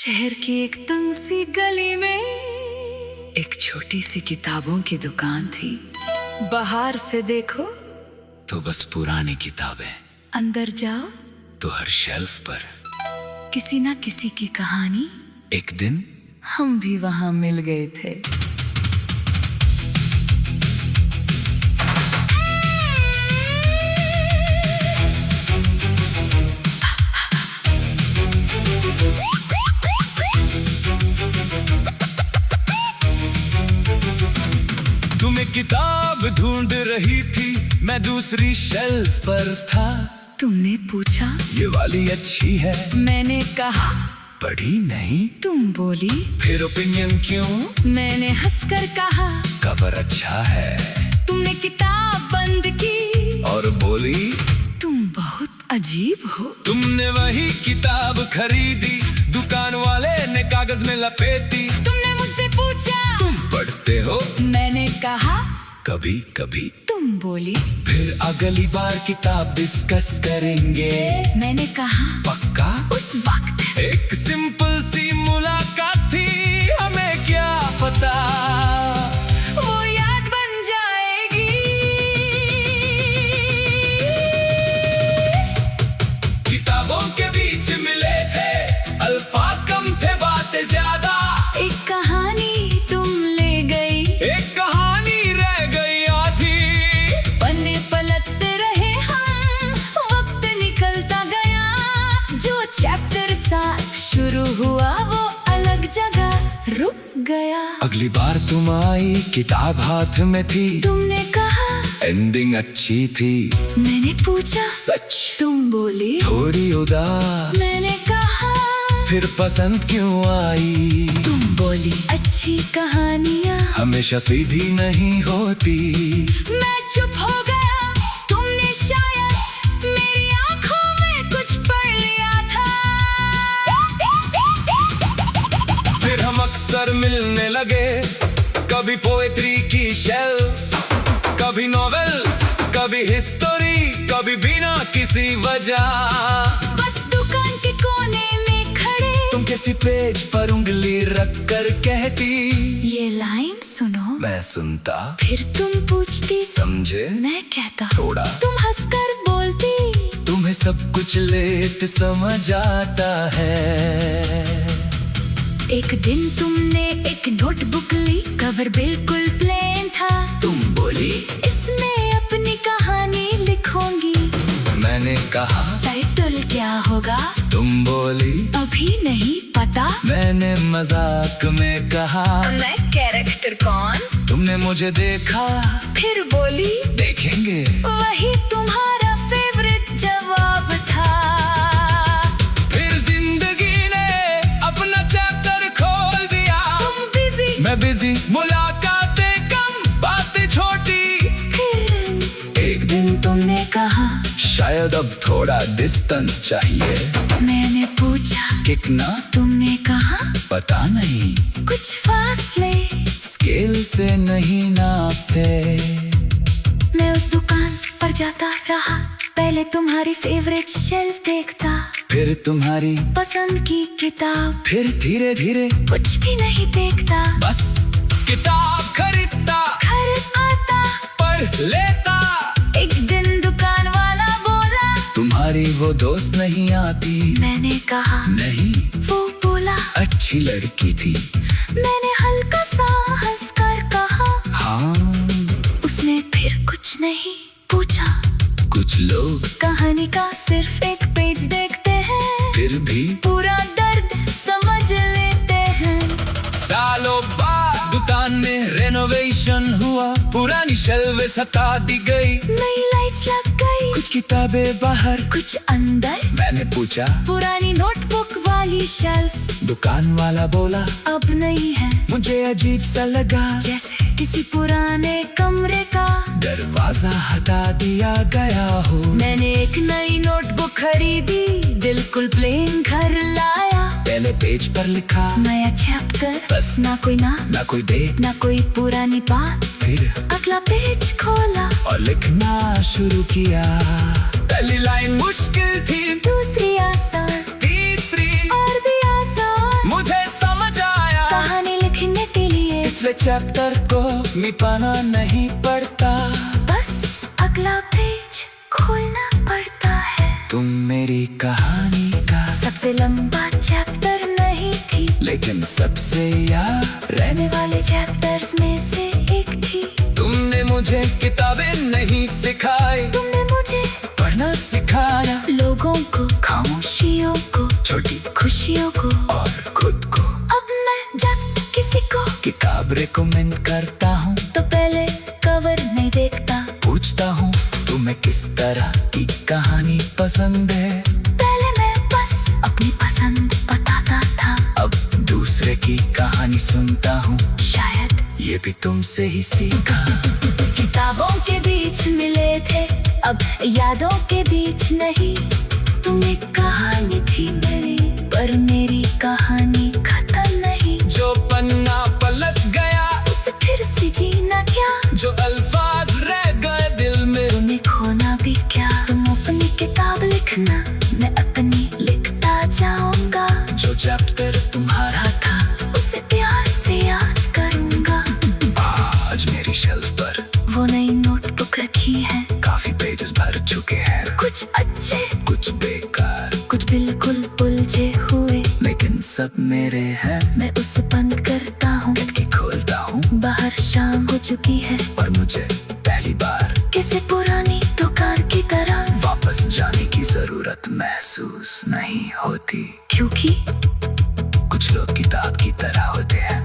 शहर की एक तंग सी गली में एक छोटी सी किताबों की दुकान थी। बाहर से देखो तो बस पुरानी किताबें, अंदर जाओ तो हर शेल्फ पर किसी ना किसी की कहानी। एक दिन हम भी वहां मिल गए थे। तुम एक किताब ढूंढ रही थी, मैं दूसरी शेल्फ पर था। तुमने पूछा ये वाली अच्छी है, मैंने कहा पढ़ी नहीं। तुम बोली फिर ओपिनियन क्यों? मैंने हंसकर कहा कवर अच्छा है। तुमने किताब बंद की और बोली तुम बहुत अजीब हो। तुमने वही किताब खरीदी, दुकान वाले ने कागज में लपेटी। तुमने मुझसे पूछा तुम पढ़ते हो? मैंने कहा कभी कभी। तुम बोली फिर अगली बार किताब डिस्कस करेंगे। मैंने कहा पक्का? उस वक्त एक सिंपल सी मुलाकात थी, हमें क्या पता वो याद बन जाएगी। किताबों के बीच मिले थे, अल्फाज कम थे, बातें ज्यादा। एक कहानी तुम ले गई, एक कहानी रह गई आधी। पन्ने पलटते रहे हम, वक्त निकलता गया। जो चैप्टर 7 शुरू हुआ वो अलग जगह रुक गया। अगली बार तुम आई, किताब हाथ में थी। तुमने कहा एंडिंग अच्छी थी। मैंने पूछा सच? तुम बोली थोड़ी उदास। मैंने कहा फिर पसंद क्यों आई? तुम बोली अच्छी कहानियाँ हमेशा सीधी नहीं होती। मैं चुप हो गया, तुमने शायद मेरी आंखों में कुछ पढ़ लिया था। फिर हम अक्सर मिलने लगे, कभी पोएट्री की शेल्फ, कभी नॉवेल्स, कभी हिस्टोरी, कभी बिना किसी वजह। बस दुकान के कोने में खड़े तुम किसी पेज पर उंगली रख कर कहती, ये लाइन सुनो। मैं सुनता। फिर तुम पूछती समझे? मैं कहता थोड़ा। तुम हंसकर बोलती तुम्हें सब कुछ लेट समझ आता है। एक दिन तुमने एक नोटबुक ली, कवर बिल्कुल प्लेन था। तुम बोली इसमें अपनी कहानी लिखूंगी। मैंने कहा टाइटल क्या होगा? तुम बोली अभी नहीं पता। मैंने मजाक में कहा मैं कैरेक्टर कौन? तुमने मुझे देखा। फिर बोली देखेंगे। वही तुम्हारा फेवरेट जवाब था। फिर जिंदगी ने अपना चैप्टर खोल दिया। तुम बिजी, मैं बिजी, मुलाकातें कम, बातें छोटी। फिर एक दिन तुमने कहा शायद अब थोड़ा डिस्टेंस चाहिए। मैंने पूछा कितना? तुमने कहा पता नहीं, कुछ फासले स्केल से नहीं नापते। मैं उस दुकान पर जाता रहा, पहले तुम्हारी फेवरेट शेल्फ देखता, फिर तुम्हारी पसंद की किताब, फिर धीरे धीरे कुछ भी नहीं देखता। बस किताब खरीदता, घर आता, पढ़ लेता। एक दिन दुकान वाला बोला तुम्हारी वो दोस्त नहीं आती। मैंने कहा नहीं, वो बोला अच्छी लड़की थी। मैंने हल्का सा हंसकर कहा हाँ, उसने फिर कुछ नहीं पूछा। कुछ लोग कहानी का सिर्फ एक पेज देखते हैं, फिर भी पूरा दर्द समझ लेते हैं। सालों बाद दुकान में रेनोवेशन हुआ, पुरानी शेल्वें हटा दी गई। नई लाइट्स लग गई, कुछ किताबें बाहर, कुछ अंदर। मैंने पूछा पुरानी नोटबुक वाली शेल्फ दुकान वाला बोला अब नहीं है। मुझे अजीब सा लगा, जैसे किसी पुराने कमरे का दरवाजा हटा दिया गया हो। मैंने एक नई नोटबुक खरीदी, बिल्कुल प्लेन घर लाया। पहले पेज पर लिखा नया चैप्टर, बस। ना कोई नाम, ना कोई डेट, ना कोई पुरानी बात। फिर अगला पेज खोला और लिखना शुरू किया। पहली लाइन मुश्किल थी, दूसरी आसान, तीसरी और भी आसान। पिछले चैप्टर को निपाना नहीं पड़ता, बस अगला पेज खोलना पड़ता है। तुम मेरी कहानी का सबसे लंबा चैप्टर नहीं थी, लेकिन सबसे याद रहने वाले चैप्टर्स में से एक थी। तुमने मुझे किताबें नहीं सिखाई, तुमने मुझे पढ़ना सिखाया, लोगों को, खामोशियों को, छोटी खुशियों को और खुद को। अब मैं जब किसी को किताब रिकमेंड करता हूँ तो पहले कवर नहीं देखता, पूछता हूँ तुम्हें किस तरह की कहानी पसंद है। पहले मैं बस अपनी पसंद बताता था, अब दूसरे की कहानी सुनता हूँ, शायद ये भी तुमसे ही सीखा। किताबों के बीच मिले थे, अब यादों के बीच नहीं। तुम एक कहानी थी मेरी, पर मेरी कहानी खत्म नहीं। जो पन्ना पलट गया उसे फिर से जीना क्या, जो अल्फाज रह गए दिल में, तुम्हें खोना भी क्या। तुम अपनी किताब लिखना, मैं अपनी लिखता जाऊंगा। जो चैप्टर तुम्हारा था उसे प्यार से याद करूंगा। आज मेरी शेल्फ पर वो नई नोटबुक रखी है, काफी पेजेस भर चुके हैं, कुछ अच्छे, कुछ बेकार, कुछ बिल्कुल उलझे हुए, लेकिन सब मेरे हैं। मैं उसे बंद करता हूँ, खिड़की खोलता हूँ, बाहर शाम हो चुकी है, और मुझे पहली बार किसी पुरानी दुकान की तरह वापस जाने की जरूरत महसूस नहीं होती, क्योंकि कुछ लोग किताब की तरह होते हैं।